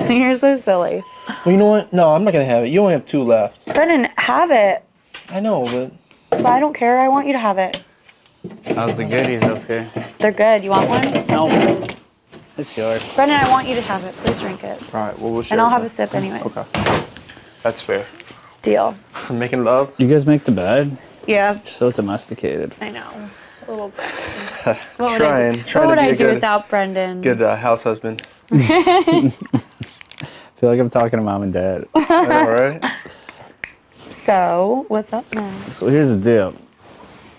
You're so silly. Well, you know what? No, I'm not gonna have it. You only have 2 left. Brendon, have it. I know, but I don't care. I want you to have it. How's the goodies up here? They're good. You want one? No. It's yours. Brendon, I want you to have it. Please drink it. all right. Well, we'll share. And I'll it have then. a sip anyways. Okay. That's fair. Deal. Making love. You guys make the bed? Yeah. So domesticated. I know. A little Brendon. What Trying what to would be I a do good, without Brendon? good house husband. I feel like I'm talking to mom and dad. I know, right? So, what's up now? So here's the deal.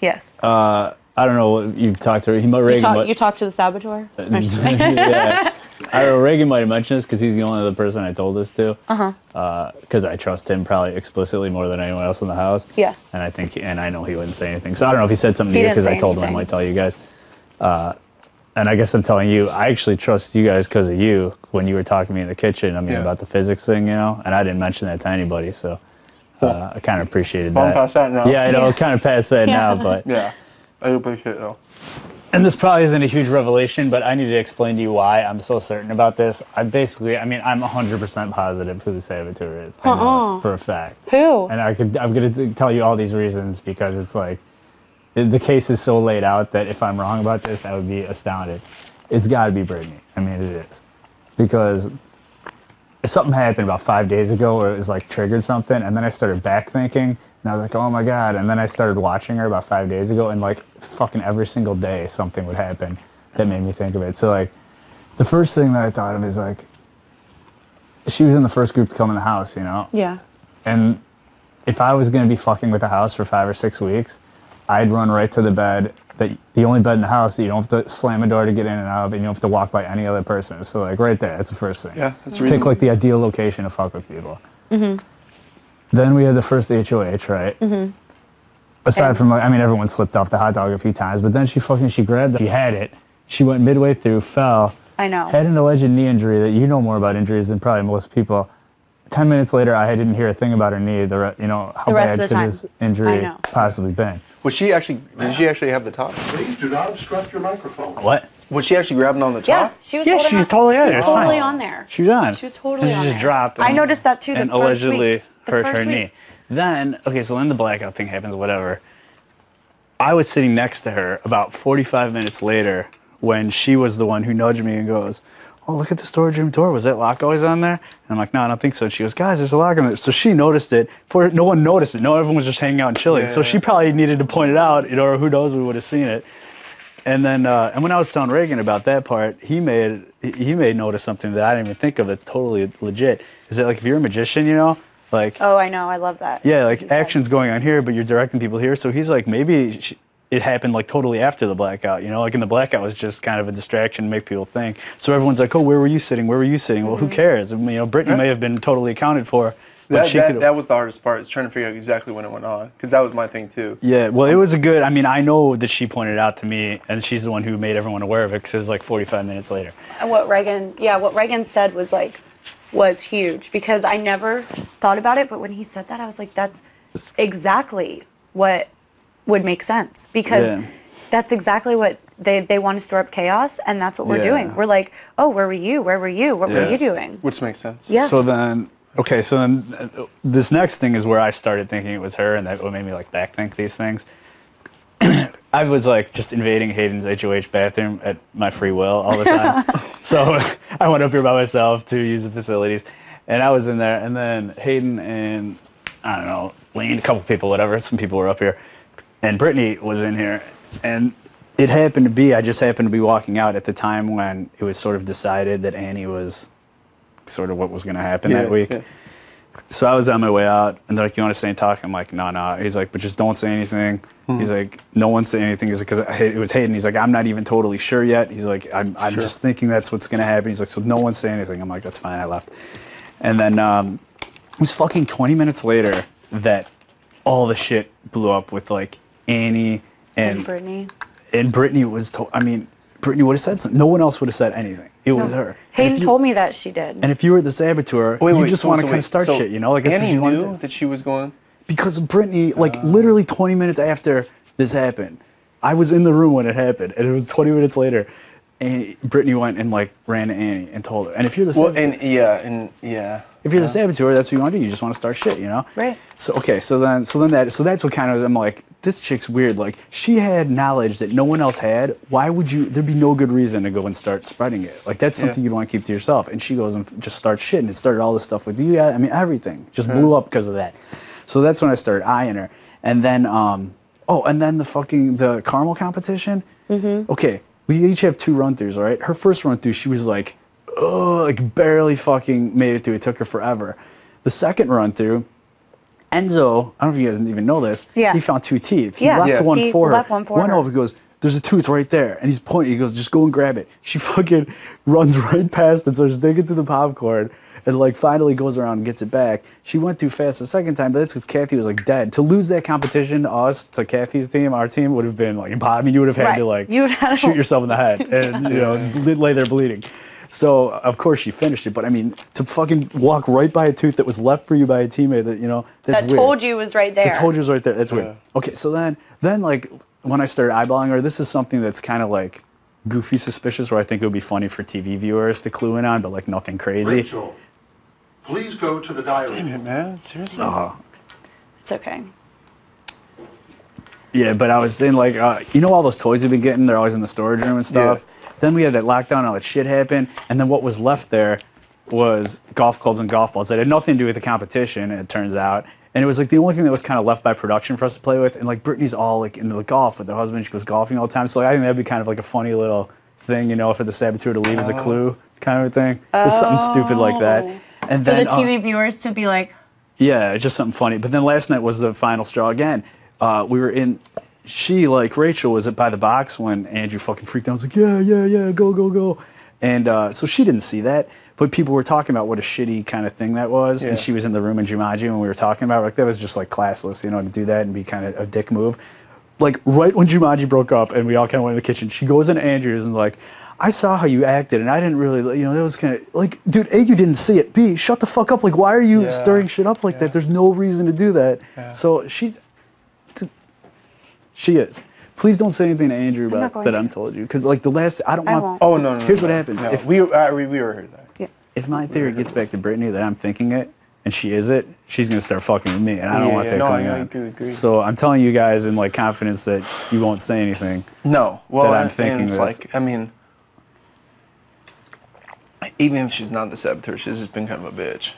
Yes. I don't know what you've talked to. You talked to the saboteur? Yeah. I don't know, Reagan might have mentioned this because he's the only other person I told this to. Because I trust him probably explicitly more than anyone else in the house. Yeah. And I know he wouldn't say anything. So I don't know if he said something to you didn't because I say told him I anything. might tell you guys. And I guess I'm telling you, I actually trust you guys because of you when you were talking to me in the kitchen. I mean, Yeah. about the physics thing, you know. And I didn't mention that to anybody, so I kind of appreciated I'm that. past that now. Yeah, I know, kind of past that Yeah. now, but. Yeah. I do appreciate it though. And this probably isn't a huge revelation, but I need to explain to you why I'm so certain about this. I'm 100% positive who the saboteur is. I know it for a fact. Who? And I'm going to tell you all these reasons because it's like, the case is so laid out that if I'm wrong about this, I would be astounded. It's got to be Brittany. I mean, it is. Because something happened about 5 days ago where it was like triggered something, and then I started back thinking, and I was like, oh my God. And then I started watching her about 5 days ago, and like fucking every single day something would happen that made me think of it. So like, the first thing that I thought of is like, she was in the first group to come in the house, you know? Yeah. And if I was going to be fucking with the house for 5 or 6 weeks, I'd run right to the bed, the only bed in the house that you don't have to slam a door to get in and out of, and you don't have to walk by any other person. So like right there, that's the first thing. Yeah, that's Pick reasonable. like the ideal location to fuck with people. Then we had the first HoH, right? Aside from, like, I mean, everyone slipped off the hot dog a few times, but then she grabbed it. She had it. She went midway through, fell. I know. Had an alleged knee injury that you know more about injuries than probably most people. 10 minutes later, I didn't hear a thing about her knee. You know, how The rest bad of the could time. this injury I know. possibly been? Did she actually have the top? Please do not obstruct your microphone. What? Was she actually grabbing on the Yeah, top? she was. Yeah, holding she was on- totally on she there. was It's fine. totally on there. She was on. She was totally and on she just there. dropped. I and- noticed that too. The and first allegedly week. The hurt first her week. knee. Then, okay, so then the blackout thing happens, whatever. I was sitting next to her about 45 minutes later when she was the one who nudged me and goes, oh, look at the storage room door. Was that lock always on there? And I'm like, no, I don't think so. And she goes, guys, there's a lock on there. So she noticed it. No one noticed it. No, everyone was just hanging out and chilling. Yeah. So she probably needed to point it out, you know, or who knows, we would have seen it. And then, and when I was telling Reagan about that part, he made notice something that I didn't even think of that's totally legit. Is that like if you're a magician, you know, like Oh, I know. I love that. yeah, like action's going on here, but you're directing people here. So he's like, maybe it happened like totally after the blackout, you know, like in the blackout was just kind of a distraction to make people think. So everyone's like, oh, where were you sitting? Where were you sitting? Well, who cares? I mean, you know, Brittany may have been totally accounted for. But That was the hardest part, is trying to figure out exactly when it went on, because that was my thing too. Yeah, well, it was a good, I mean, I know that she pointed it out to me, and she's the one who made everyone aware of it, because it was like 45 minutes later. And what Reagan said was huge, because I never thought about it, but when he said that, I was like, that's exactly what would make sense, because Yeah. that's exactly what they want to store up chaos, and that's what we're Yeah. doing. We're like, oh, where were you? Where were you? What were Yeah. you doing? Which makes sense. Yeah. So then this next thing is where I started thinking it was her, and that made me like backthink these things. I was like just invading Hayden's HoH bathroom at my free will all the time. So I went up here by myself to use the facilities, and I was in there, and then Hayden and, I don't know, Lane, a couple people, whatever, some people were up here, and Brittany was in here, and it happened to be, I just happened to be walking out at the time when it was sort of decided that Annie was sort of what was going to happen that week. Yeah. So I was on my way out, and they're like, you want to stay and talk? I'm like, no. He's like, but just don't say anything. He's like, no one say anything. He's like, because it was Hayden. He's like, I'm not even totally sure yet. He's like, I'm just thinking that's what's going to happen. He's like, so no one say anything. I'm like, that's fine. I left. And then it was fucking 20 minutes later that all the shit blew up with like Annie and Brittany. And Brittany was Brittany would have said something. No one else would have said anything. It was her. Hayden told me that she did. And if you were the saboteur, you just want to kind of start shit, you know? Like, that's what Annie you want to knew do. that she was going. Because of Brittany, like literally 20 minutes after this happened, I was in the room when it happened, and it was 20 minutes later. And Brittany went and like ran to Annie and told her. And if you're the Well, saboteur, if you're the saboteur, that's what you want to do. You just want to start shit, you know? Right. So okay, so that's what kind of I'm like, this chick's weird. Like she had knowledge that no one else had. Why would you? There'd be no good reason to go and start spreading it. Like that's something you'd want to keep to yourself. And she goes and just starts shit, and it started all this stuff with you. I mean, everything just blew up because of that. So that's when I started eyeing her, and then and then the caramel competition. Mm-hmm. Okay. We each have 2 run-throughs, right? Her first run-through, she was like, oh, like barely fucking made it through. It took her forever. The second run-through, Enzo, I don't know if you guys even know this, he found 2 teeth. He left one for her. Left one for her. Went over, he goes, there's a tooth right there. And he's pointing, he goes, just go and grab it. She fucking runs right past it, so she's digging through the popcorn. And like finally goes around and gets it back. She went too fast the second time, but that's because Kathy was like dead. To lose that competition to us, to Kathy's team, our team would have been like impossible. I mean, you would have had to like shoot yourself in the head and lay there bleeding. So of course she finished it, but I mean to fucking walk right by a tooth that was left for you by a teammate that's weird. Told you was right there. That told you was right there. That's weird. Okay, so then like when I started eyeballing her, this is something that's kind of like goofy suspicious, where I think it would be funny for TV viewers to clue in on, but like nothing crazy. Rachel, please go to the diary. Damn it, man. Seriously? It's okay. Yeah, but I was saying, like, all those toys we've been getting? They're always in the storage room and stuff. Yeah. Then we had that lockdown and all that shit happened. And then what was left there was golf clubs and golf balls that had nothing to do with the competition, it turns out. And it was, like, the only thing that was kind of left by production for us to play with. And, like, Brittany's all, like, into the golf with her husband. She goes golfing all the time. So, like, I think that'd be kind of, like, a funny little thing, for the saboteur to leave as a clue kind of a thing. Just something stupid like that. And then, for the TV viewers to be like, yeah, just something funny. But then last night was the final straw again. We were in, Rachel was by the box when Andrew fucking freaked out. I was like, yeah, go. And so she didn't see that. But people were talking about what a shitty kind of thing that was. Yeah. And she was in the room in Jumanji when we were talking about it. Like, that was just, like, classless, to do that and be kind of a dick move. Like, right when Jumanji broke up and we all kind of went in the kitchen, she goes into Andrew's and, like, I saw how you acted, and I didn't really, that was kind of, like, dude, A, you didn't see it. B, shut the fuck up. Like, why are you stirring shit up like that? There's no reason to do that. Yeah. So she is. Please don't say anything to Andrew about that I'm told you. Because, like, I don't want. Won't. Oh, no. Here's what happens. No. If we overheard that. Yeah. If my theory gets back to Brittany that I'm thinking it, and she is it, she's going to start fucking with me, and I don't want that going on. I agree. So I'm telling you guys in, like, confidence that you won't say anything. No. Well, that I'm thinking it's this. like, I mean, even if she's not the saboteur, she's just been kind of a bitch.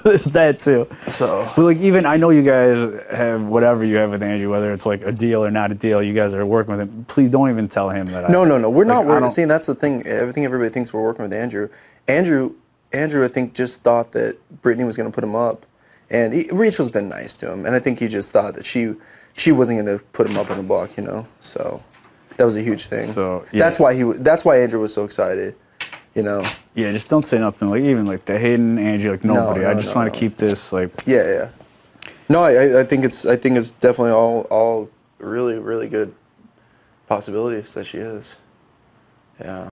There's that too. So, but like, even I know you guys have whatever you have with Andrew, whether it's like a deal or not a deal. You guys are working with him. Please don't even tell him that. No. We're not working. See, that's the thing. Everybody thinks we're working with Andrew. Andrew, I think, just thought that Brittany was going to put him up, and Rachel's been nice to him, and I think he just thought that she wasn't going to put him up on the block, So that was a huge thing. So yeah. That's why Andrew was so excited. Yeah, just don't say nothing. Like, even like the Hayden, Andrew, like nobody. I just want to keep this like. Yeah. No, I think it's definitely all really, really good possibilities that she is. Yeah.